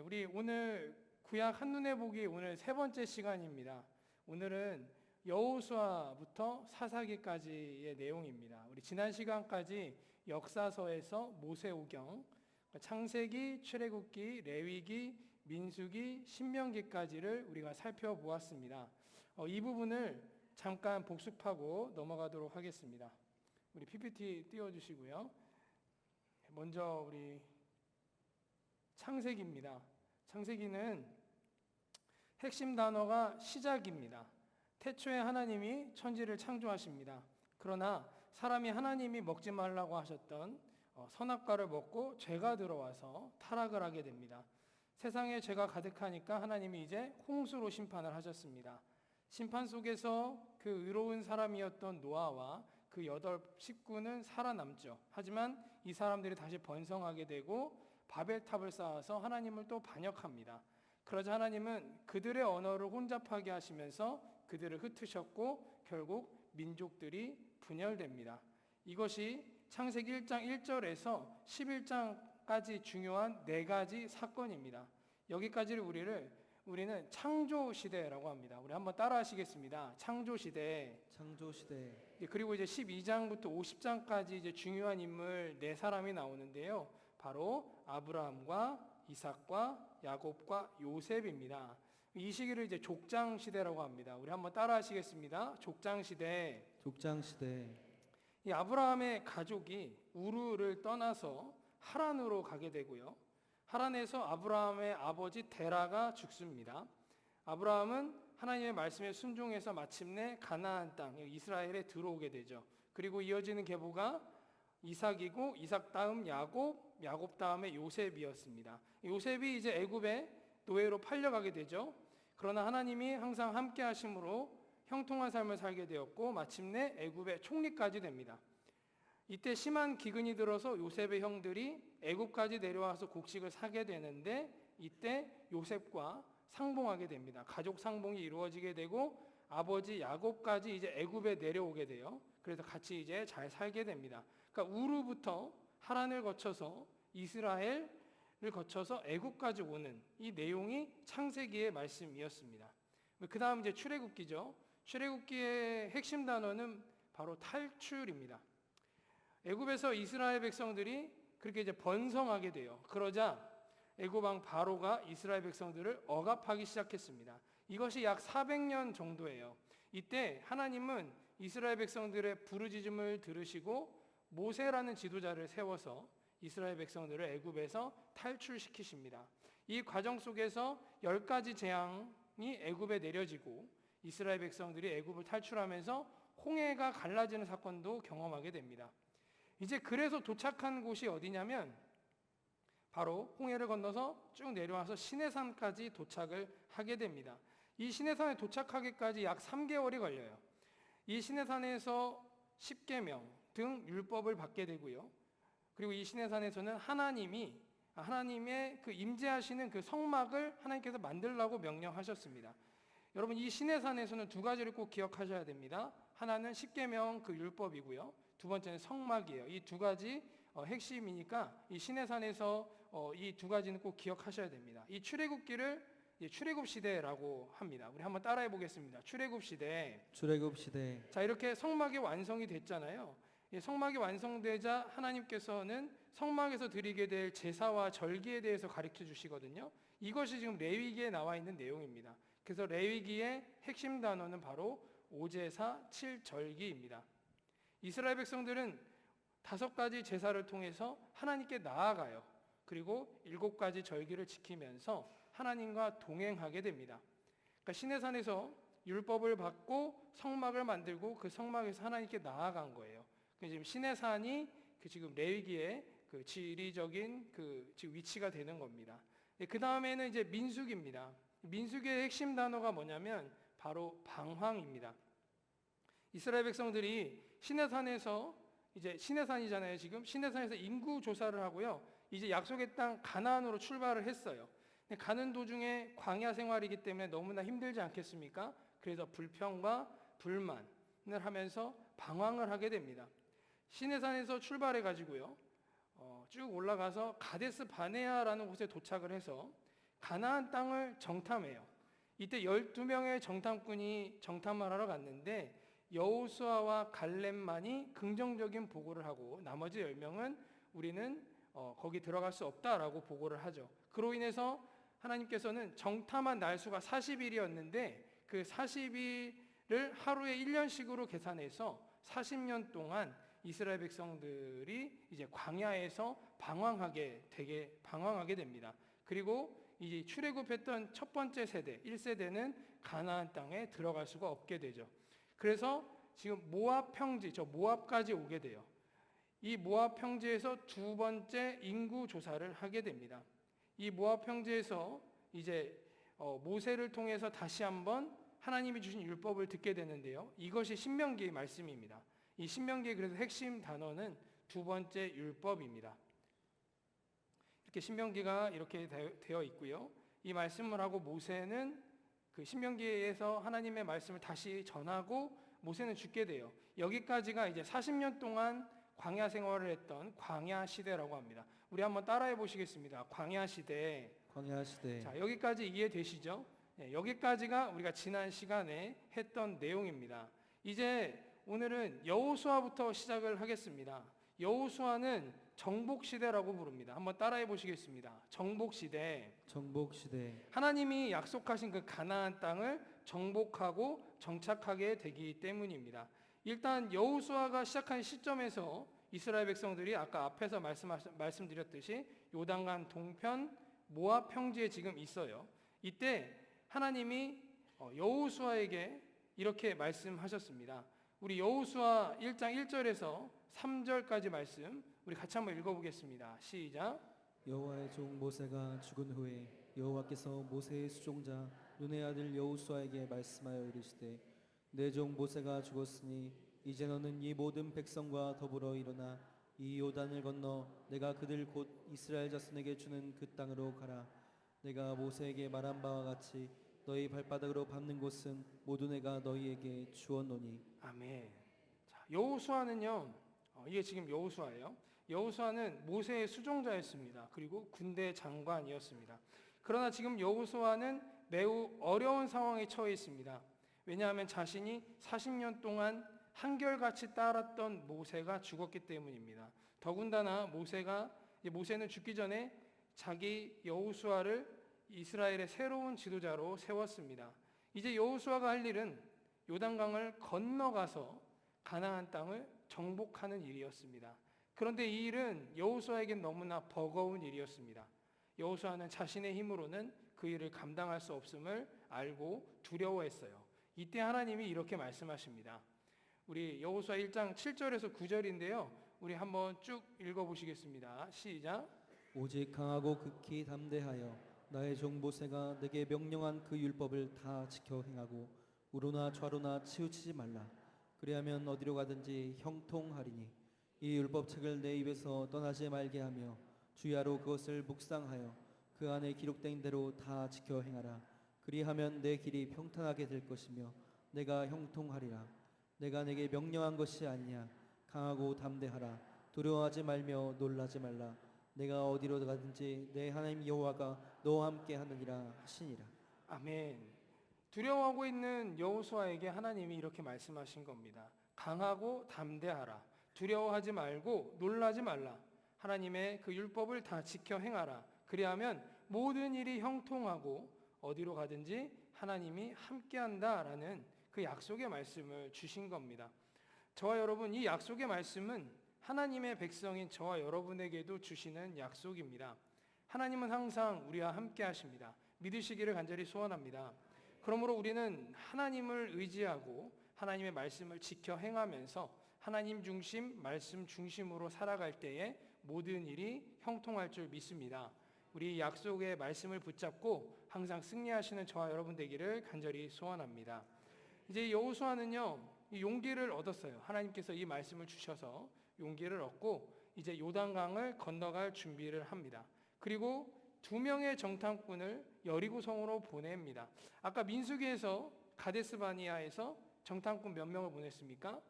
우리 오늘 구약 한눈에 보기 오늘 세 번째 시간입니다. 오늘은 여호수아부터 사사기까지의 내용입니다. 우리 지난 시간까지 역사서에서 모세오경, 창세기, 출애굽기, 레위기, 민수기, 신명기까지를 우리가 살펴보았습니다. 이 부분을 잠깐 복습하고 넘어가도록 하겠습니다. 우리 PPT 띄워주시고요. 먼저 우리 창세기입니다. 창세기는 핵심 단어가 시작입니다. 태초에 하나님이 천지를 창조하십니다. 그러나 사람이 하나님이 먹지 말라고 하셨던 선악과를 먹고 죄가 들어와서 타락을 하게 됩니다. 세상에 죄가 가득하니까 하나님이 이제 홍수로 심판을 하셨습니다. 심판 속에서 그 의로운 사람이었던 노아와 그 8 식구는 살아남죠. 하지만 이 사람들이 다시 번성하게 되고 바벨탑을 쌓아서 하나님을 또 반역합니다. 그러자 하나님은 그들의 언어를 혼잡하게 하시면서 그들을 흩으셨고 결국 민족들이 분열됩니다. 이것이 창세기 1장 1절에서 11장까지 중요한 4가지 사건입니다. 여기까지를 우리는 창조시대라고 합니다. 우리 한번 따라 하시겠습니다. 창조시대. 창조시대. 그리고 이제 12장부터 50장까지 이제 중요한 인물 4사람이 나오는데요. 바로 아브라함과 이삭과 야곱과 요셉입니다. 이 시기를 이제 족장시대라고 합니다. 우리 한번 따라 하시겠습니다. 족장시대. 족장시대. 이 아브라함의 가족이 우르를 떠나서 하란으로 가게 되고요. 하란에서 아브라함의 아버지 데라가 죽습니다. 아브라함은 하나님의 말씀에 순종해서 마침내 가나안 땅, 이스라엘에 들어오게 되죠. 그리고 이어지는 계보가 이삭이고 이삭 다음 야곱, 야곱 다음에 요셉이었습니다. 요셉이 이제 애굽의 노예로 팔려가게 되죠. 그러나 하나님이 항상 함께 하심으로 형통한 삶을 살게 되었고 마침내 애굽의 총리까지 됩니다. 이때 심한 기근이 들어서 요셉의 형들이 애굽까지 내려와서 곡식을 사게 되는데 이때 요셉과 상봉하게 됩니다. 가족 상봉이 이루어지게 되고 아버지 야곱까지 이제 애굽에 내려오게 돼요. 그래서 같이 이제 잘 살게 됩니다. 그러니까 우르부터 하란을 거쳐서 이스라엘을 거쳐서 애굽까지 오는 이 내용이 창세기의 말씀이었습니다. 그 다음 이제 출애굽기죠. 출애굽기의 핵심 단어는 바로 탈출입니다. 애굽에서 이스라엘 백성들이 그렇게 이제 번성하게 돼요. 그러자 애굽 왕 바로가 이스라엘 백성들을 억압하기 시작했습니다. 이것이 약 400년 정도예요. 이때 하나님은 이스라엘 백성들의 부르짖음을 들으시고 모세라는 지도자를 세워서 이스라엘 백성들을 애굽에서 탈출시키십니다. 이 과정 속에서 10가지 재앙이 애굽에 내려지고 이스라엘 백성들이 애굽을 탈출하면서 홍해가 갈라지는 사건도 경험하게 됩니다. 이제 그래서 도착한 곳이 어디냐면 바로 홍해를 건너서 쭉 내려와서 시내산까지 도착을 하게 됩니다. 이 시내산에 도착하기까지 약 3개월이 걸려요. 이 시내산에서 10계명 등 율법을 받게 되고요. 그리고 이 시내산에서는 하나님의 그 임재하시는 그 성막을 하나님께서 만들라고 명령하셨습니다. 여러분 이 시내산에서는 2가지를 꼭 기억하셔야 됩니다. 하나는 10계명 그 율법이고요. 2번째는 성막이에요. 이 2가지 핵심이니까 이 시내산에서 이 2가지는 꼭 기억하셔야 됩니다. 이 출애굽기를 출애굽 시대라고 합니다. 우리 한번 따라해 보겠습니다. 출애굽 시대. 출애굽 시대. 자, 이렇게 성막이 완성이 됐잖아요. 성막이 완성되자 하나님께서는 성막에서 드리게 될 제사와 절기에 대해서 가르쳐 주시거든요. 이것이 지금 레위기에 나와 있는 내용입니다. 그래서 레위기의 핵심 단어는 바로 5제사 7절기입니다. 이스라엘 백성들은 5가지 제사를 통해서 하나님께 나아가요. 그리고 7가지 절기를 지키면서 하나님과 동행하게 됩니다. 그러니까 시내산에서 율법을 받고 성막을 만들고 그 성막에서 하나님께 나아간 거예요. 지금 시내산이 지금 레위기의 그 지리적인 지금 위치가 되는 겁니다. 그 다음에는 이제 민수기입니다. 민수기의 핵심 단어가 뭐냐면 바로 방황입니다. 이스라엘 백성들이 시내산에서 이제 시내산이잖아요. 지금 시내산에서 인구 조사를 하고요. 이제 약속의 땅 가나안으로 출발을 했어요. 가는 도중에 광야 생활이기 때문에 너무나 힘들지 않겠습니까? 그래서 불평과 불만을 하면서 방황을 하게 됩니다. 시내산에서 출발해 가지고요. 쭉 올라가서 가데스 바네아라는 곳에 도착을 해서 가나안 땅을 정탐해요. 이때 12명의 정탐꾼이 정탐을 하러 갔는데 여호수아와 갈렙만이 긍정적인 보고를 하고 나머지 10명은 우리는 거기 들어갈 수 없다라고 보고를 하죠. 그로 인해서 하나님께서는 정탐한 날수가 40일이었는데 그 40일을 하루에 1년씩으로 계산해서 40년 동안 이스라엘 백성들이 이제 광야에서 방황하게 됩니다. 그리고 이제 출애굽했던 첫 번째 세대 1세대는 가나안 땅에 들어갈 수가 없게 되죠. 그래서 지금 모압 평지, 저 모압까지 오게 돼요. 이 모압 평지에서 두 번째 인구 조사를 하게 됩니다. 이 모압 평지에서 이제 모세를 통해서 다시 한번 하나님이 주신 율법을 듣게 되는데요. 이것이 신명기의 말씀입니다. 이 신명기의 그래서 핵심 단어는 두 번째 율법입니다. 이렇게 신명기가 이렇게 되어 있고요. 이 말씀을 하고 모세는 그 신명기에서 하나님의 말씀을 다시 전하고 모세는 죽게 돼요. 여기까지가 이제 40년 동안 광야 생활을 했던 광야 시대라고 합니다. 우리 한번 따라해 보시겠습니다. 광야 시대. 광야 시대. 자, 여기까지 이해되시죠? 네, 여기까지가 우리가 지난 시간에 했던 내용입니다. 이제 오늘은 여호수아부터 시작을 하겠습니다. 여호수아는 정복 시대라고 부릅니다. 한번 따라해 보시겠습니다. 정복 시대. 정복 시대. 하나님이 약속하신 그 가나안 땅을 정복하고 정착하게 되기 때문입니다. 일단 여호수아가 시작한 시점에서 이스라엘 백성들이 아까 앞에서 말씀드렸듯이 요단강 동편 모압 평지에 지금 있어요. 이때 하나님이 여호수아에게 이렇게 말씀하셨습니다. 우리 여호수아 1장 1절에서 3절까지 말씀 우리 같이 한번 읽어보겠습니다. 시작. 여호와의 종 모세가 죽은 후에 여호와께서 모세의 수종자 눈의 아들 여호수아에게 말씀하여 이르시되 내 종 모세가 죽었으니 이제 너는 이 모든 백성과 더불어 일어나 이 요단을 건너 내가 그들 곧 이스라엘 자손에게 주는 그 땅으로 가라. 내가 모세에게 말한 바와 같이 너희 발바닥으로 밟는 곳은 모두 내가 너희에게 주었노니. 아멘. 자, 여호수아는요. 이게 지금 여호수아예요. 여호수아는 모세의 수종자였습니다. 그리고 군대 장관이었습니다. 그러나 지금 여호수아는 매우 어려운 상황에 처해 있습니다. 왜냐하면 자신이 40년 동안 한결같이 따랐던 모세가 죽었기 때문입니다. 더군다나 모세는 죽기 전에 자기 여호수아를 이스라엘의 새로운 지도자로 세웠습니다. 이제 여호수아가 할 일은 요단강을 건너가서 가나안 땅을 정복하는 일이었습니다. 그런데 이 일은 여호수아에겐 너무나 버거운 일이었습니다. 여호수아는 자신의 힘으로는 그 일을 감당할 수 없음을 알고 두려워했어요. 이때 하나님이 이렇게 말씀하십니다. 우리 여호수아 1장 7절에서 9절인데요. 우리 한번 쭉 읽어보시겠습니다. 시작. 오직 강하고 극히 담대하여 나의 종 모세가 내게 명령한 그 율법을 다 지켜 행하고 우로나 좌로나 치우치지 말라. 그리하면 어디로 가든지 형통하리니 이 율법책을 내 입에서 떠나지 말게 하며 주야로 그것을 묵상하여 그 안에 기록된 대로 다 지켜 행하라. 그리하면 내 길이 평탄하게 될 것이며 내가 형통하리라. 내가 내게 명령한 것이 아니냐. 강하고 담대하라. 두려워하지 말며 놀라지 말라. 내가 어디로 가든지 내 하나님 여호와가 너와 함께 하느니라 하시니라. 아멘. 두려워하고 있는 여호수아에게 하나님이 이렇게 말씀하신 겁니다. 강하고 담대하라. 두려워하지 말고 놀라지 말라. 하나님의 그 율법을 다 지켜 행하라. 그리하면 모든 일이 형통하고 어디로 가든지 하나님이 함께한다라는 그 약속의 말씀을 주신 겁니다. 저와 여러분, 이 약속의 말씀은 하나님의 백성인 저와 여러분에게도 주시는 약속입니다. 하나님은 항상 우리와 함께 하십니다. 믿으시기를 간절히 소원합니다. 그러므로 우리는 하나님을 의지하고 하나님의 말씀을 지켜 행하면서 하나님 중심, 말씀 중심으로 살아갈 때에 모든 일이 형통할 줄 믿습니다. 우리 약속의 말씀을 붙잡고 항상 승리하시는 저와 여러분 되기를 간절히 소원합니다. 이제 여호수아는요, 용기를 얻었어요. 하나님께서 이 말씀을 주셔서 용기를 얻고 이제 요단강을 건너갈 준비를 합니다. 그리고 2명의 정탐꾼을 여리고성으로 보냅니다. 아까 민수기에서 가데스바니아에서 정탐꾼 몇 명을 보냈습니까?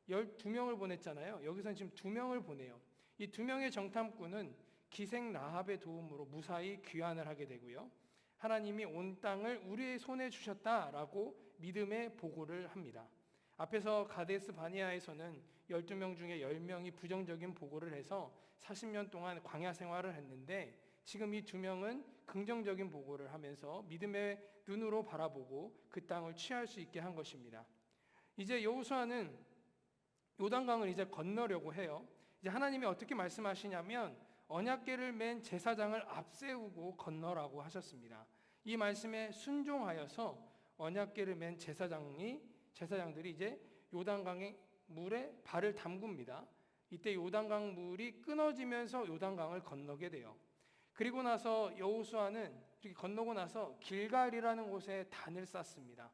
12명을 보냈잖아요. 여기서는 지금 2명을 보내요. 이 2명의 정탐꾼은 기생 라합의 도움으로 무사히 귀환을 하게 되고요. 하나님이 온 땅을 우리의 손에 주셨다라고 믿음의 보고를 합니다. 앞에서 가데스 바네아에서는 12명 중에 10명이 부정적인 보고를 해서 40년 동안 광야 생활을 했는데, 지금 이 2명은 긍정적인 보고를 하면서 믿음의 눈으로 바라보고 그 땅을 취할 수 있게 한 것입니다. 이제 여호수아는 요단강을 이제 건너려고 해요. 이제 하나님이 어떻게 말씀하시냐면 언약궤를 맨 제사장을 앞세우고 건너라고 하셨습니다. 이 말씀에 순종하여서 언약궤를 맨 제사장들이 이제 요단강의 물에 발을 담굽니다. 이때 요단강 물이 끊어지면서 요단강을 건너게 돼요. 그리고 나서 여호수아는 이렇게 건너고 나서 길갈이라는 곳에 단을 쌓습니다.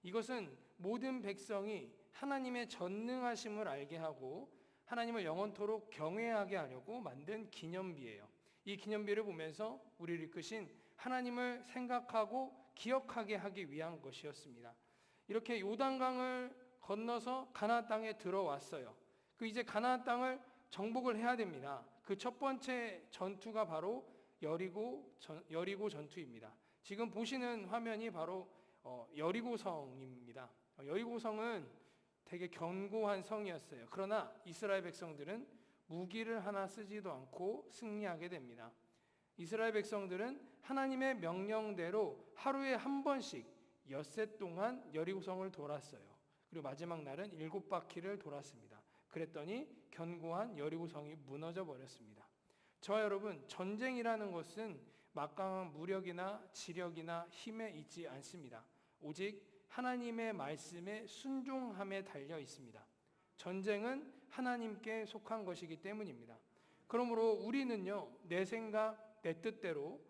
이것은 모든 백성이 하나님의 전능하심을 알게 하고 하나님을 영원토록 경외하게 하려고 만든 기념비예요. 이 기념비를 보면서 우리를 이끄신 하나님을 생각하고 기억하게 하기 위한 것이었습니다. 이렇게 요단강을 건너서 가나안 땅에 들어왔어요. 이제 가나안 땅을 정복을 해야 됩니다. 그 첫 번째 전투가 바로 여리고 전투입니다. 지금 보시는 화면이 바로 여리고성입니다. 여리고성은 되게 견고한 성이었어요. 그러나 이스라엘 백성들은 무기를 하나 쓰지도 않고 승리하게 됩니다. 이스라엘 백성들은 하나님의 명령대로 하루에 한 번씩 엿새 동안 여리고성을 돌았어요. 그리고 마지막 날은 7바퀴를 돌았습니다. 그랬더니 견고한 여리고성이 무너져 버렸습니다. 저와 여러분, 전쟁이라는 것은 막강한 무력이나 지력이나 힘에 있지 않습니다. 오직 하나님의 말씀에 순종함에 달려 있습니다. 전쟁은 하나님께 속한 것이기 때문입니다. 그러므로 우리는요, 내 생각 내 뜻대로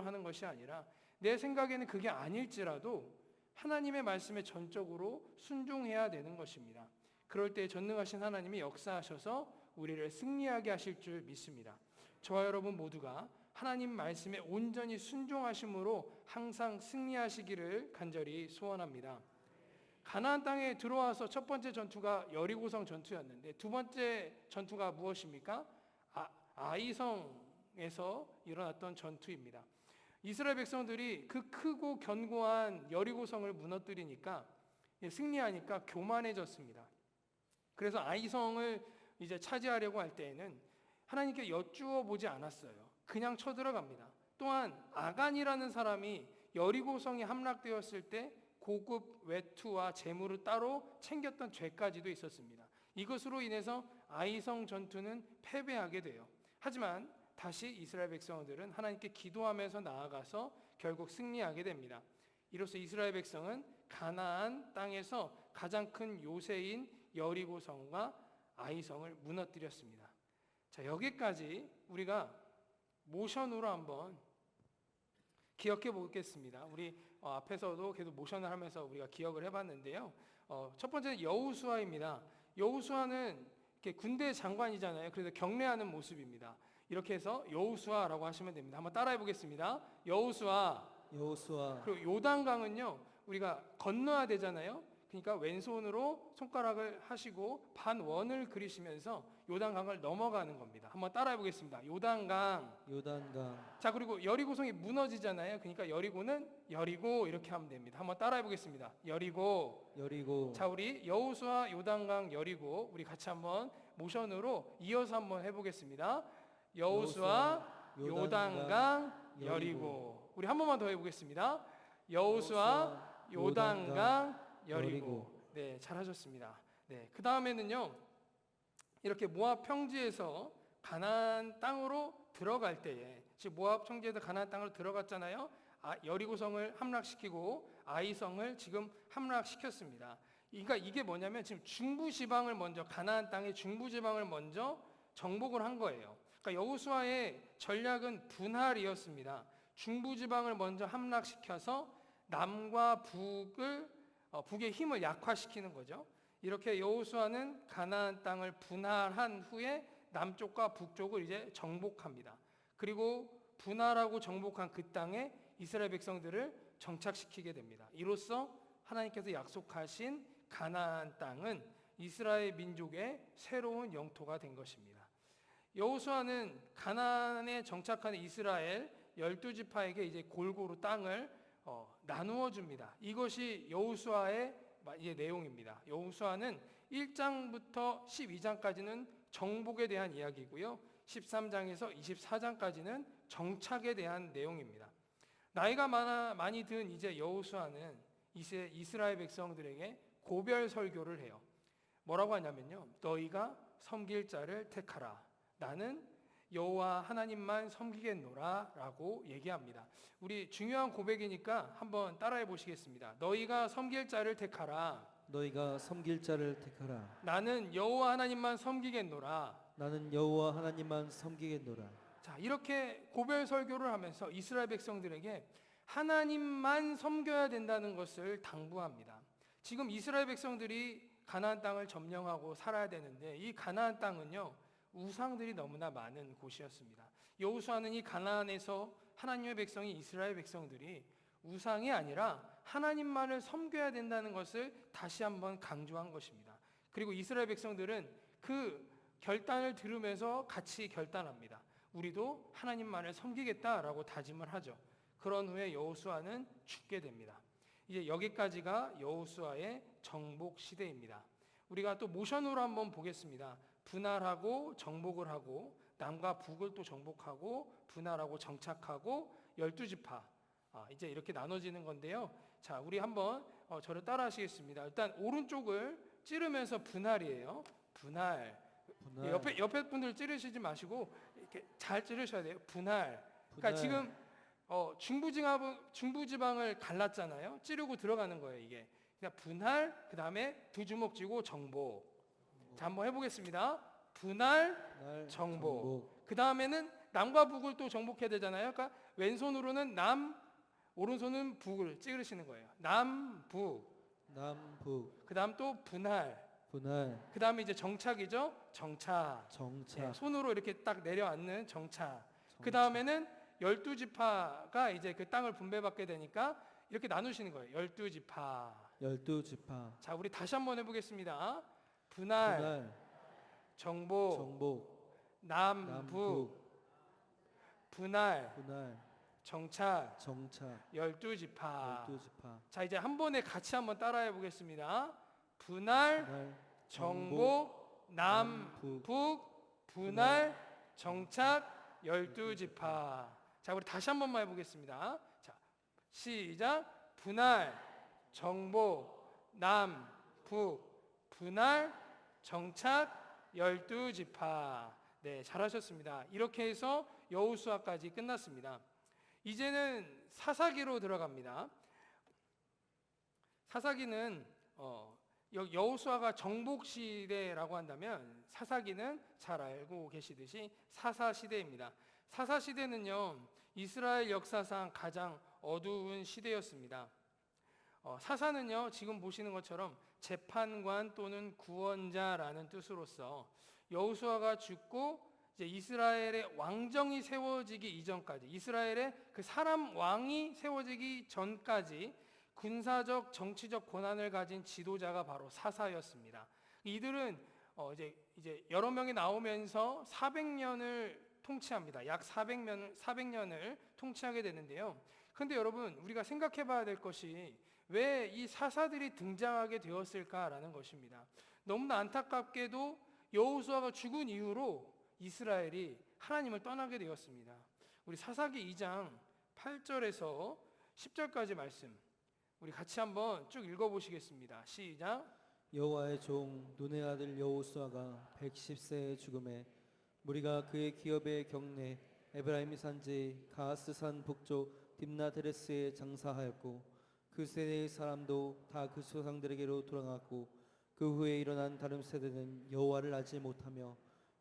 하는 것이 아니라 내 생각에는 그게 아닐지라도 하나님의 말씀에 전적으로 순종해야 되는 것입니다. 그럴 때 전능하신 하나님이 역사하셔서 우리를 승리하게 하실 줄 믿습니다. 저와 여러분 모두가 하나님 말씀에 온전히 순종하심으로 항상 승리하시기를 간절히 소원합니다. 가나안 땅에 들어와서 첫 번째 전투가 여리고성 전투였는데 두 번째 전투가 무엇입니까? 아이성에서 일어났던 전투입니다. 이스라엘 백성들이 그 크고 견고한 여리고성을 무너뜨리니까 승리하니까 교만해졌습니다. 그래서 아이성을 이제 차지하려고 할 때에는 하나님께 여쭈어 보지 않았어요. 그냥 쳐들어갑니다. 또한 아간이라는 사람이 여리고성이 함락되었을 때 고급 외투와 재물을 따로 챙겼던 죄까지도 있었습니다. 이것으로 인해서 아이성 전투는 패배하게 돼요. 하지만 다시 이스라엘 백성들은 하나님께 기도하면서 나아가서 결국 승리하게 됩니다. 이로써 이스라엘 백성은 가나안 땅에서 가장 큰 요새인 여리고성과 아이성을 무너뜨렸습니다. 자, 여기까지 우리가 모션으로 한번 기억해 보겠습니다. 우리 앞에서도 계속 모션을 하면서 우리가 기억을 해봤는데요. 첫 번째는 여호수아입니다. 여호수아는 이렇게 군대 장관이잖아요. 그래서 경례하는 모습입니다. 이렇게 해서 여호수아라고 하시면 됩니다. 한번 따라해 보겠습니다. 여호수아. 그리고 요단강은요, 우리가 건너야 되잖아요. 그러니까 왼손으로 손가락을 하시고 반원을 그리시면서 요단강을 넘어가는 겁니다. 한번 따라해 보겠습니다. 요단강. 자, 그리고 여리고성이 무너지잖아요. 그러니까 여리고는 여리고 이렇게 하면 됩니다. 한번 따라해 보겠습니다. 여리고. 자, 우리 여호수아, 요단강, 여리고 우리 같이 한번 모션으로 이어서 한번 해보겠습니다. 여호수아, 요단강, 여리고. 우리 한 번만 더 해보겠습니다. 여호수아, 요단강, 여리고. 네, 잘하셨습니다. 네, 그 다음에는요, 이렇게 모압 평지에서 가나안 땅으로 들어갈 때에, 지금 모압 평지에서 가나안 땅으로 들어갔잖아요. 여리고성을 함락시키고 아이성을 지금 함락시켰습니다. 그러니까 이게 뭐냐면 지금 중부지방을 먼저, 가나안 땅의 중부지방을 먼저 정복을 한 거예요. 그러니까 여호수아의 전략은 분할이었습니다. 중부지방을 먼저 함락시켜서 남과 북의 힘을 약화시키는 거죠. 이렇게 여호수아는 가나안 땅을 분할한 후에 남쪽과 북쪽을 이제 정복합니다. 그리고 분할하고 정복한 그 땅에 이스라엘 백성들을 정착시키게 됩니다. 이로써 하나님께서 약속하신 가나안 땅은 이스라엘 민족의 새로운 영토가 된 것입니다. 여호수아는 가나안에 정착한 이스라엘 12지파에게 이제 골고루 땅을 나누어 줍니다. 이것이 여호수아의 이제 내용입니다. 여호수아는 1장부터 12장까지는 정복에 대한 이야기고요. 13장에서 24장까지는 정착에 대한 내용입니다. 나이가 많이 든 이제 여호수아는 이스라엘 백성들에게 고별 설교를 해요. 뭐라고 하냐면요. 너희가 섬길 자를 택하라. 나는 여호와 하나님만 섬기겠노라 라고 얘기합니다. 우리 중요한 고백이니까 한번 따라해 보시겠습니다. 너희가 섬길 자를 택하라. 너희가 섬길 자를 택하라. 나는 여호와 하나님만 섬기겠노라. 나는 여호와 하나님만 섬기겠노라. 자, 이렇게 고별 설교를 하면서 이스라엘 백성들에게 하나님만 섬겨야 된다는 것을 당부합니다. 지금 이스라엘 백성들이 가나안 땅을 점령하고 살아야 되는데 이 가나안 땅은요, 우상들이 너무나 많은 곳이었습니다. 여호수아는 이 가나안에서 하나님의 백성이 이스라엘 백성들이 우상이 아니라 하나님만을 섬겨야 된다는 것을 다시 한번 강조한 것입니다. 그리고 이스라엘 백성들은 그 결단을 들으면서 같이 결단합니다. 우리도 하나님만을 섬기겠다라고 다짐을 하죠. 그런 후에 여호수아는 죽게 됩니다. 이제 여기까지가 여호수아의 정복 시대입니다. 우리가 또 모션으로 한번 보겠습니다. 분할하고 정복을 하고 남과 북을 또 정복하고 분할하고 정착하고 12지파 이제 이렇게 나눠지는 건데요. 자, 우리 한번 저를 따라 하시겠습니다. 일단 오른쪽을 찌르면서 분할이에요. 분할. 옆에 분들 찌르시지 마시고 이렇게 잘 찌르셔야 돼요. 분할. 그러니까 지금 중부지방을 갈랐잖아요. 찌르고 들어가는 거예요, 이게. 그러니까 분할, 그다음에 두 주먹 쥐고 정복. 자, 한번 해보겠습니다. 분할, 정복. 그 다음에는 남과 북을 또 정복해야 되잖아요. 그러니까 왼손으로는 남, 오른손은 북을 찌르시는 거예요. 남, 북. 그 다음 또 분할. 그 다음에 이제 정착이죠. 정착. 네, 손으로 이렇게 딱 내려앉는 정착. 그 다음에는 12지파가 이제 그 땅을 분배받게 되니까 이렇게 나누시는 거예요. 12지파. 열두지파. 자, 우리 다시 한번 해보겠습니다. 분할, 정복, 남북, 분할, 정착, 12지파. 자, 이제 한 번에 같이 한번 따라해 보겠습니다. 분할, 정복, 남북, 분할, 정착, 12지파. 자, 우리 다시 한 번만 해보겠습니다. 자, 시작. 분할, 정복, 남북, 분할, 정착, 12지파. 네, 잘하셨습니다. 이렇게 해서 여호수아까지 끝났습니다. 이제는 사사기로 들어갑니다. 사사기는 여호수아가 정복 시대라고 한다면 사사기는 잘 알고 계시듯이 사사 시대입니다. 사사 시대는요, 이스라엘 역사상 가장 어두운 시대였습니다. 사사는요, 지금 보시는 것처럼 재판관 또는 구원자라는 뜻으로서 여호수아가 죽고 이제 이스라엘의 왕정이 세워지기 이전까지, 이스라엘의 그 사람 왕이 세워지기 전까지 군사적 정치적 권한을 가진 지도자가 바로 사사였습니다. 이들은 이제 여러 명이 나오면서 400년을 통치합니다. 약 400년을 통치하게 되는데요. 근데 여러분, 우리가 생각해 봐야 될 것이 왜 이 사사들이 등장하게 되었을까라는 것입니다. 너무나 안타깝게도 여호수아가 죽은 이후로 이스라엘이 하나님을 떠나게 되었습니다. 우리 사사기 2장 8절에서 10절까지 말씀 우리 같이 한번 쭉 읽어보시겠습니다. 시작. 여호와의 종 눈의 아들 여호수아가 110세의 죽음에 무리가 그의 기업의 경내 에브라임 산지 가하스산 북쪽 딥나데레스에 장사하였고 그 세대의 사람도 다 그 조상들에게로 돌아갔고 그 후에 일어난 다른 세대는 여호와를 알지 못하며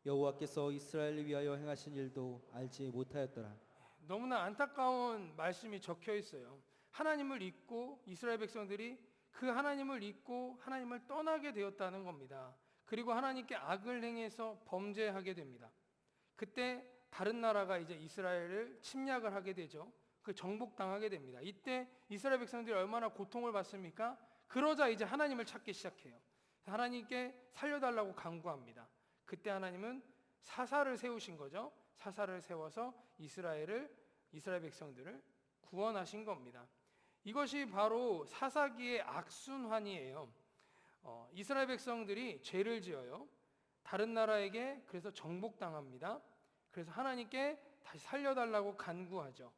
여호와께서 이스라엘을 위하여 행하신 일도 알지 못하였더라. 너무나 안타까운 말씀이 적혀 있어요. 하나님을 잊고 이스라엘 백성들이 그 하나님을 잊고 하나님을 떠나게 되었다는 겁니다. 그리고 하나님께 악을 행해서 범죄하게 됩니다. 그때 다른 나라가 이제 이스라엘을 침략을 하게 되죠. 그 정복당하게 됩니다. 이때 이스라엘 백성들이 얼마나 고통을 받습니까? 그러자 이제 하나님을 찾기 시작해요. 하나님께 살려달라고 간구합니다. 그때 하나님은 사사를 세우신 거죠. 사사를 세워서 이스라엘을 이스라엘 백성들을 구원하신 겁니다. 이것이 바로 사사기의 악순환이에요. 이스라엘 백성들이 죄를 지어요. 다른 나라에게 그래서 정복당합니다. 그래서 하나님께 다시 살려달라고 간구하죠.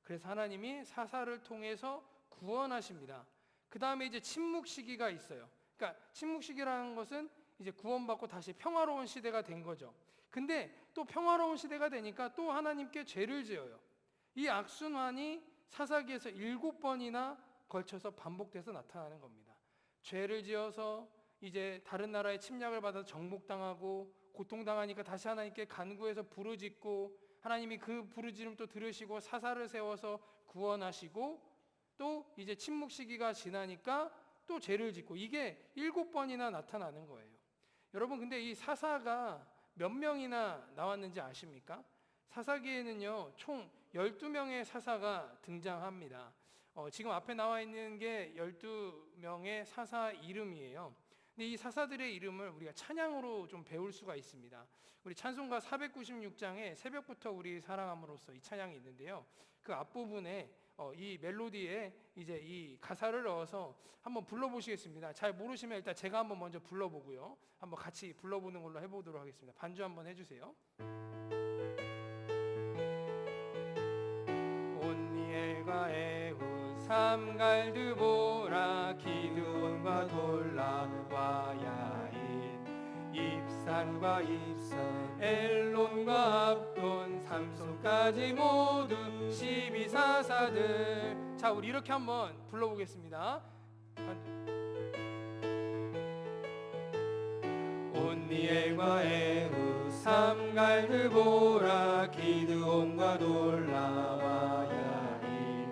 그래서 하나님이 사사를 통해서 구원하십니다. 그 다음에 이제 침묵 시기가 있어요. 그러니까 침묵 시기라는 것은 이제 구원받고 다시 평화로운 시대가 된 거죠. 근데 또 평화로운 시대가 되니까 또 하나님께 죄를 지어요. 이 악순환이 사사기에서 7번이나 걸쳐서 반복돼서 나타나는 겁니다. 죄를 지어서 이제 다른 나라의 침략을 받아서 정복당하고 고통당하니까 다시 하나님께 간구해서 부르짖고 하나님이 그 부르짖음 또 들으시고 사사를 세워서 구원하시고 또 이제 침묵 시기가 지나니까 또 죄를 짓고 이게 7번이나 나타나는 거예요. 여러분 근데 이 사사가 몇 명이나 나왔는지 아십니까? 사사기에는요 총 12명의 사사가 등장합니다. 지금 앞에 나와 있는 게 12명의 사사 이름이에요. 근데 이 사사들의 이름을 우리가 찬양으로 좀 배울 수가 있습니다. 우리 찬송가 496장에 새벽부터 우리 사랑함으로써 이 찬양이 있는데요. 그 앞부분에 이 멜로디에 이제 이 가사를 넣어서 한번 불러보시겠습니다. 잘 모르시면 일단 제가 한번 먼저 불러보고요. 한번 같이 불러보는 걸로 해보도록 하겠습니다. 반주 한번 해주세요. 온니엘과 에훗 삼갈드보라 기드온과 돌라와 야인 입산과 입산 엘론과 압돈 삼손까지 모두 12사사들. 자 우리 이렇게 한번 불러보겠습니다. 온니엘과 에훗 삼갈드보라 기드온과 돌라와 야인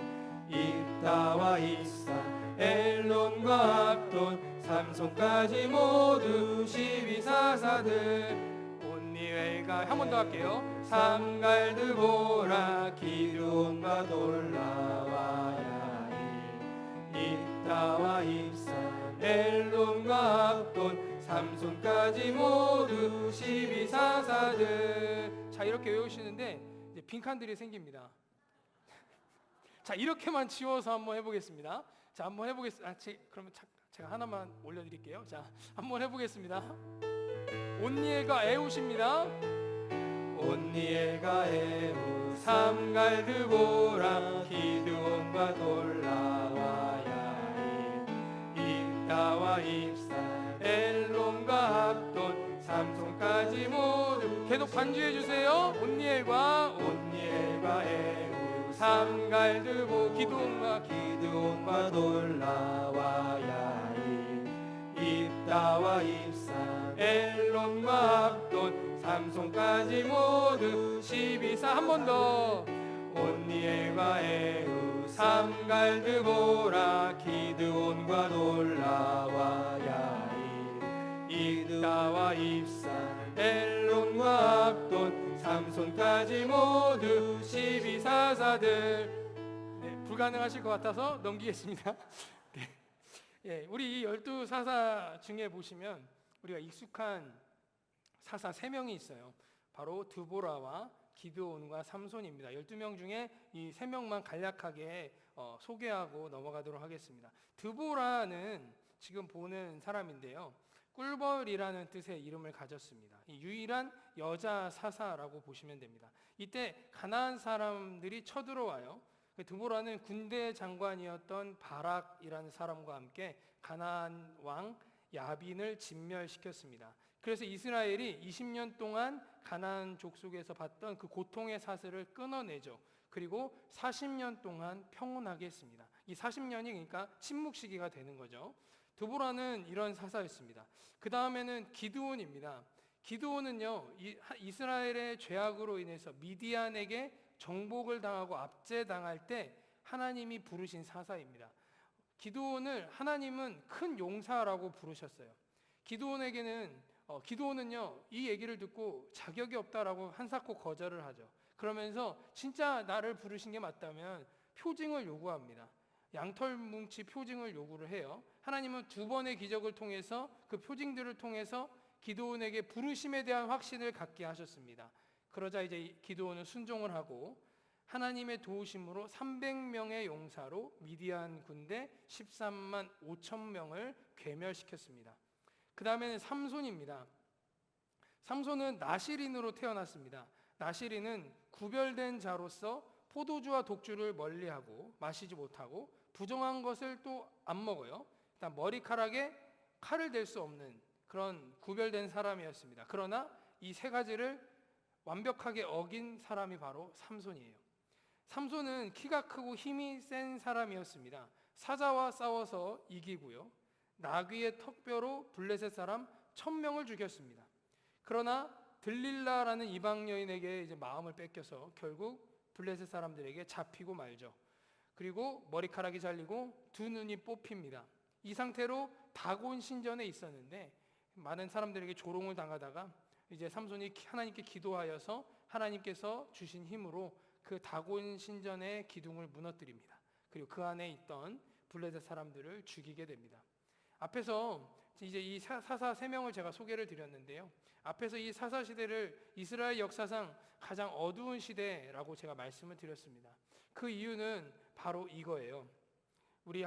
입다와 입산 엘론과 압돈 삼손까지 모두 12사사들. 온니엘과 한 번 더 할게요. 삼갈드보라 기드온과 돌라와 야인 입다와 입산 엘론과 압돈 삼손까지 모두 12사사들. 자 이렇게 외우시는데 이제 빈칸들이 생깁니다. 자 이렇게만 지워서 한번 해보겠습니다. 자 한번 해보겠습니다. 그러면 제가 하나만 올려드릴게요. 자 한번 해보겠습니다. 온니엘과 에훗입니다. 온니엘과 에훗 삼갈드보라 기드온과 돌라와 야인 입다와 입산 엘론과 압돈 삼손까지 모두. 계속 반주해 주세요. 온니엘과 에훗 삼갈드보 기드온과 돌라와 야인 입다와 입산 엘론과 압돈 삼손까지 모두 12사. 한 번 더. 온니엘과 에훗 삼갈드보라 기드온과 돌라와 야인 입다와 입산 엘론과 압돈 삼손까지 모두 12사사들. 네, 불가능하실 것 같아서 넘기겠습니다. 네. 예, 우리 이 12사사 중에 보시면 우리가 익숙한 사사 3명이 있어요. 바로 드보라와 기드온과 삼손입니다. 12명 중에 이 3명만 간략하게 소개하고 넘어가도록 하겠습니다. 드보라는 지금 보는 사람인데요. 꿀벌이라는 뜻의 이름을 가졌습니다. 이 유일한 여자 사사라고 보시면 됩니다. 이때 가나안 사람들이 쳐들어와요. 드보라는 군대 장관이었던 바락이라는 사람과 함께 가나안 왕 야빈을 진멸시켰습니다. 그래서 이스라엘이 20년 동안 가나안 족속에서 받던 그 고통의 사슬을 끊어내죠. 그리고 40년 동안 평온하게 했습니다. 이 40년이 그러니까 침묵 시기가 되는 거죠. 드보라는 이런 사사였습니다. 그 다음에는 기드온입니다. 기드온은요 이스라엘의 죄악으로 인해서 미디안에게 정복을 당하고 압제당할 때 하나님이 부르신 사사입니다. 기드온을 하나님은 큰 용사라고 부르셨어요. 기드온은요 이 얘기를 듣고 자격이 없다라고 한사코 거절을 하죠. 그러면서 진짜 나를 부르신 게 맞다면 표징을 요구합니다. 양털 뭉치 표징을 요구를 해요. 하나님은 2번의 기적을 통해서 그 표징들을 통해서 기드온에게 부르심에 대한 확신을 갖게 하셨습니다. 그러자 이제 기드온은 순종을 하고 하나님의 도우심으로 300명의 용사로 미디안 군대 13만 5천 명을 괴멸시켰습니다. 그 다음에는 삼손입니다. 삼손은 나시린으로 태어났습니다. 나시린은 구별된 자로서 포도주와 독주를 멀리하고 마시지 못하고 부정한 것을 또 안 먹어요. 일단 머리카락에 칼을 댈 수 없는 그런 구별된 사람이었습니다. 그러나 이 세 가지를 완벽하게 어긴 사람이 바로 삼손이에요. 삼손은 키가 크고 힘이 센 사람이었습니다. 사자와 싸워서 이기고요. 나귀의 턱뼈로 블레셋 사람 1000명을 죽였습니다. 그러나 들릴라라는 이방 여인에게 이제 마음을 뺏겨서 결국 블레셋 사람들에게 잡히고 말죠. 그리고 머리카락이 잘리고 두 눈이 뽑힙니다. 이 상태로 다곤 신전에 있었는데 많은 사람들에게 조롱을 당하다가 이제 삼손이 하나님께 기도하여서 하나님께서 주신 힘으로 그 다곤 신전의 기둥을 무너뜨립니다. 그리고 그 안에 있던 블레셋 사람들을 죽이게 됩니다. 앞에서 이제 이 사사 3명을 제가 소개를 드렸는데요. 앞에서 이 사사 시대를 이스라엘 역사상 가장 어두운 시대라고 제가 말씀을 드렸습니다. 그 이유는 바로 이거예요. 우리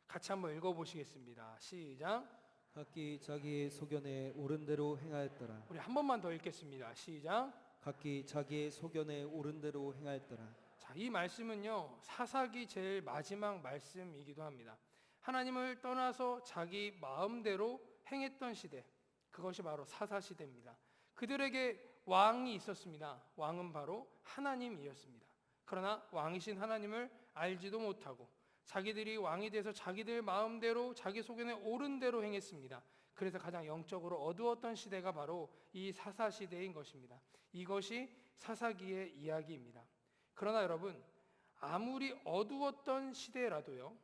같이 한번 읽어보시겠습니다. 시작. 각기 자기의 소견에 옳은 대로 행하였더라. 우리 한 번만 더 읽겠습니다. 시작. 각기 자기의 소견에 옳은 대로 행하였더라. 자, 이 말씀은요, 사사기 제일 마지막 말씀이기도 합니다. 하나님을 떠나서 자기 마음대로 행했던 시대, 그것이 바로 사사 시대입니다. 그들에게 왕이 있었습니다. 왕은 바로 하나님이었습니다. 그러나 왕이신 하나님을 알지도 못하고 자기들이 왕이 돼서 자기들 마음대로 자기 소견에 옳은 대로 행했습니다. 그래서 가장 영적으로 어두웠던 시대가 바로 이 사사 시대인 것입니다. 이것이 사사기의 이야기입니다. 그러나 여러분, 아무리 어두웠던 시대라도요,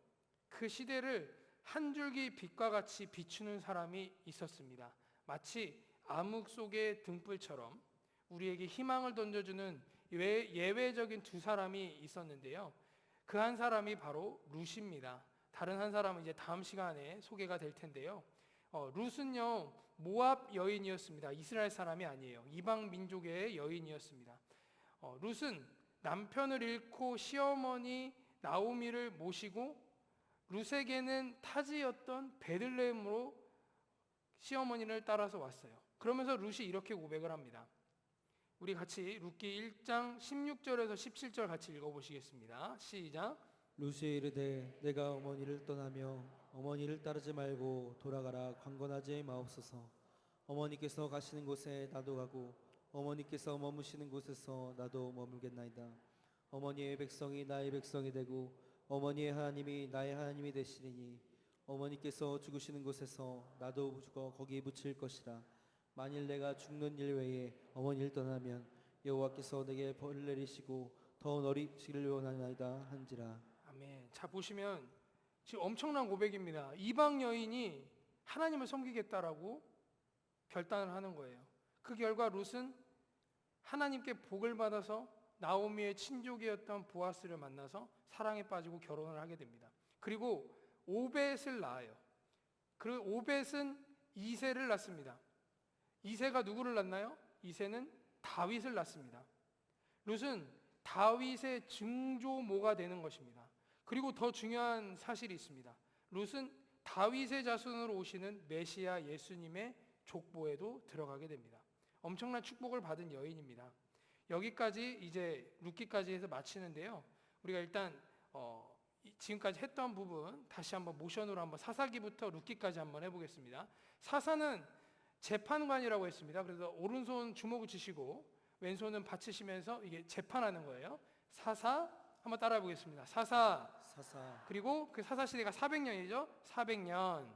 그 시대를 한 줄기 빛과 같이 비추는 사람이 있었습니다. 마치 암흑 속의 등불처럼 우리에게 희망을 던져주는 예외적인 두 사람이 있었는데요. 그 한 사람이 바로 룻입니다. 다른 한 사람은 이제 다음 시간에 소개가 될 텐데요. 룻은요, 모압 여인이었습니다. 이스라엘 사람이 아니에요. 이방 민족의 여인이었습니다. 룻은 남편을 잃고 시어머니 나오미를 모시고 룻에게는 타지였던 베들레헴으로 시어머니를 따라서 왔어요. 그러면서 룻이 이렇게 고백을 합니다. 우리 같이 룻기 1장 16절에서 17절 같이 읽어보시겠습니다. 시작. 룻이 이르되 내가 어머니를 떠나며 어머니를 따르지 말고 돌아가라 강건하지 마옵소서. 어머니께서 가시는 곳에 나도 가고 어머니께서 머무시는 곳에서 나도 머물겠나이다. 어머니의 백성이 나의 백성이 되고 어머니의 하나님이 나의 하나님이 되시리니 어머니께서 죽으시는 곳에서 나도 죽어 거기 묻힐 것이라. 만일 내가 죽는 일 외에 어머니를 떠나면 여호와께서 내게 벌을 내리시고 더 너리시기를 원하나이다 한지라. 아멘. 자, 보시면 지금 엄청난 고백입니다. 이방 여인이 하나님을 섬기겠다라고 결단을 하는 거예요. 그 결과 룻은 하나님께 복을 받아서 나오미의 친족이었던 보아스를 만나서 사랑에 빠지고 결혼을 하게 됩니다. 그리고 오벳을 낳아요. 그 오벳은 이새를 낳습니다. 이새가 누구를 낳나요? 이새는 다윗을 낳습니다. 룻은 다윗의 증조모가 되는 것입니다. 그리고 더 중요한 사실이 있습니다. 룻은 다윗의 자손으로 오시는 메시아 예수님의 족보에도 들어가게 됩니다. 엄청난 축복을 받은 여인입니다. 여기까지 이제 룻기까지 해서 마치는데요. 우리가 일단 지금까지 했던 부분 다시 한번 모션으로 한번 사사기부터 룻기까지 한번 해보겠습니다. 사사는 재판관이라고 했습니다. 그래서 오른손 주먹을 쥐시고 왼손은 받치시면서 이게 재판하는 거예요. 사사 한번 따라해 보겠습니다. 사사. 그리고 그 사사 시대가 400년이죠. 400년.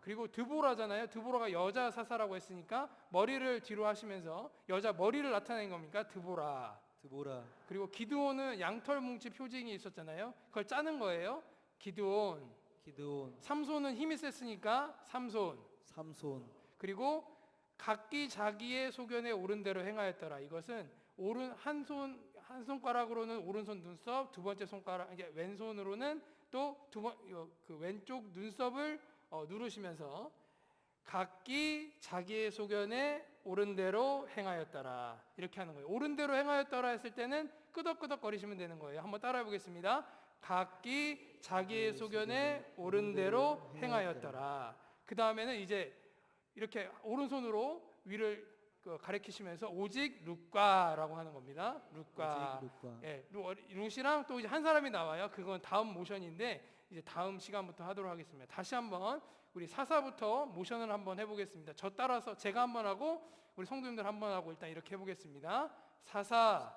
그리고 드보라잖아요. 드보라가 여자 사사라고 했으니까 머리를 뒤로 하시면서 여자 머리를 나타낸 겁니까? 드보라. 그리고 기드온은 양털 뭉치 표징이 있었잖아요. 그걸 짜는 거예요. 기드온. 삼손은 힘이 셌으니까 삼손. 그리고 각기 자기의 소견에 옳은 대로 행하였더라. 이것은 한 손가락으로는 오른손 눈썹, 두 번째 손가락 이제 왼손으로는 또 그 왼쪽 눈썹을 누르시면서 각기 자기의 소견에 옳은 대로 행하였더라. 이렇게 하는 거예요. 옳은 대로 행하였더라 했을 때는 끄덕끄덕거리시면 되는 거예요. 한번 따라해 보겠습니다. 각기 자기의 소견에 옳은 대로 행하였더라. 그 다음에는 이제 이렇게 오른손으로 위를 가리키시면서 오직 룻과라고 하는 겁니다. 룻과. 예, 룻이랑 또 이제 한 사람이 나와요. 그건 다음 모션인데 이제 다음 시간부터 하도록 하겠습니다. 다시 한번 우리 사사부터 모션을 한번 해보겠습니다. 저 따라서 제가 한번 하고 우리 성도님들 한번 하고 일단 이렇게 해보겠습니다. 사사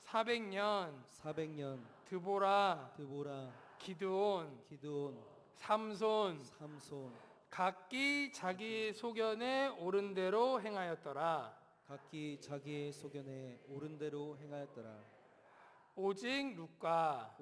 400년 400년 드보라 기드온 삼손 각기 자기 소견에 옳은 대로 행하였더라. 각기 자기의 소견에 옳은 대로 행하였더라. 오직 룻과.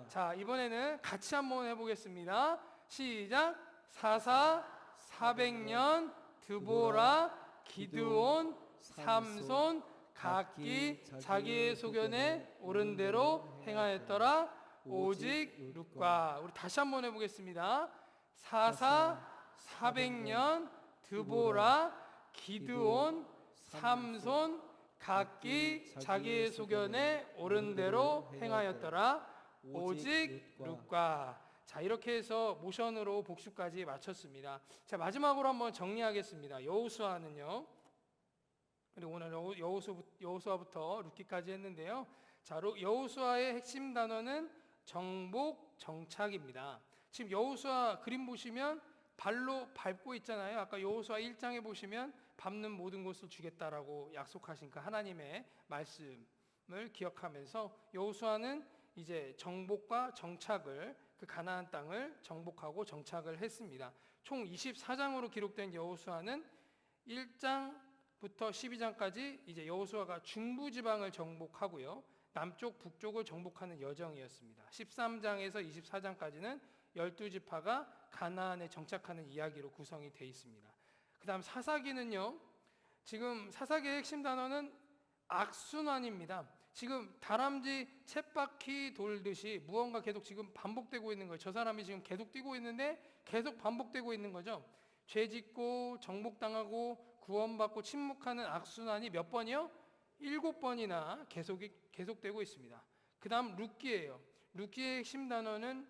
자, 이번에는 같이 한번 해보겠습니다. 시작. 사사 400년 드보라 기드온 삼손 각기 자기의 소견에 옳은 대로 행하였더라. 오직 룻과. 우리 다시 한번 해보겠습니다. 사사 400년 드보라 기드온 삼손 각기 자기의 소견에 옳은 대로 행하였더라. 오직 룻과. 자, 이렇게 해서 모션으로 복수까지 마쳤습니다. 자, 마지막으로 한번 정리하겠습니다. 여호수아는요, 그리고 오늘 여호수아부터 룻기까지 했는데요. 자, 여호수아의 핵심 단어는 정복, 정착입니다. 지금 여호수아 그림 보시면 발로 밟고 있잖아요. 아까 여호수아 1장에 보시면 밟는 모든 것을 주겠다라고 약속하신 그 하나님의 말씀을 기억하면서 여호수아는 이제 정복과 정착을 그 가나안 땅을 정복하고 정착을 했습니다. 총 24장으로 기록된 여호수아는 1장부터 12장까지 이제 여호수아가 중부 지방을 정복하고요. 남쪽 북쪽을 정복하는 여정이었습니다. 13장에서 24장까지는 12지파가 가나안에 정착하는 이야기로 구성이 되어 있습니다. 그다음 사사기는요. 지금 사사기의 핵심 단어는 악순환입니다. 지금 다람쥐 쳇바퀴 돌듯이 무언가 계속 지금 반복되고 있는 거예요. 저 사람이 지금 계속 뛰고 있는데 계속 반복되고 있는 거죠. 죄짓고 정복당하고 구원받고 침묵하는 악순환이 몇 번이요? 7번이나 계속되고 있습니다. 그 다음 룻기예요. 룻기의 핵심 단어는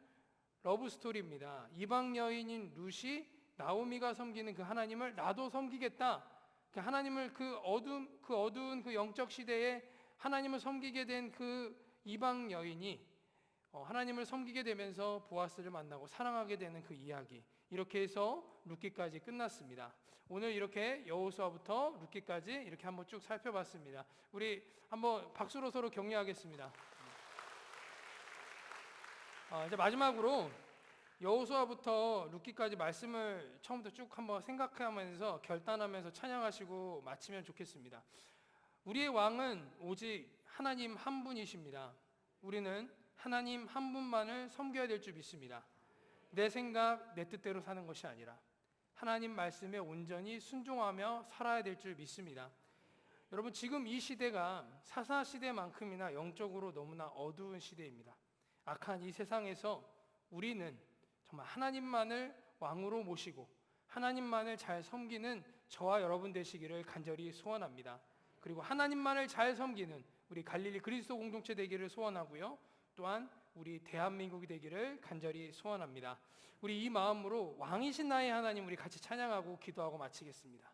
러브스토리입니다. 이방 여인인 룻이 나오미가 섬기는 그 하나님을 나도 섬기겠다. 그 하나님을 그 어두운 그 영적 시대에 하나님을 섬기게 된 그 이방 여인이 하나님을 섬기게 되면서 보아스를 만나고 사랑하게 되는 그 이야기. 이렇게 해서 룻기까지 끝났습니다. 오늘 이렇게 여호수아부터 룻기까지 이렇게 한번 쭉 살펴봤습니다. 우리 한번 박수로 서로 격려하겠습니다. 이제 마지막으로 여호수아부터 룻기까지 말씀을 처음부터 쭉 한번 생각하면서 결단하면서 찬양하시고 마치면 좋겠습니다. 우리의 왕은 오직 하나님 한 분이십니다. 우리는 하나님 한 분만을 섬겨야 될 줄 믿습니다. 내 생각, 내 뜻대로 사는 것이 아니라 하나님 말씀에 온전히 순종하며 살아야 될 줄 믿습니다. 여러분, 지금 이 시대가 사사 시대만큼이나 영적으로 너무나 어두운 시대입니다. 악한 이 세상에서 우리는 정말 하나님만을 왕으로 모시고 하나님만을 잘 섬기는 저와 여러분 되시기를 간절히 소원합니다. 그리고 하나님만을 잘 섬기는 우리 갈릴리 그리스도 공동체 되기를 소원하고요. 또한 우리 대한민국이 되기를 간절히 소원합니다. 우리 이 마음으로 왕이신 나의 하나님 우리 같이 찬양하고 기도하고 마치겠습니다.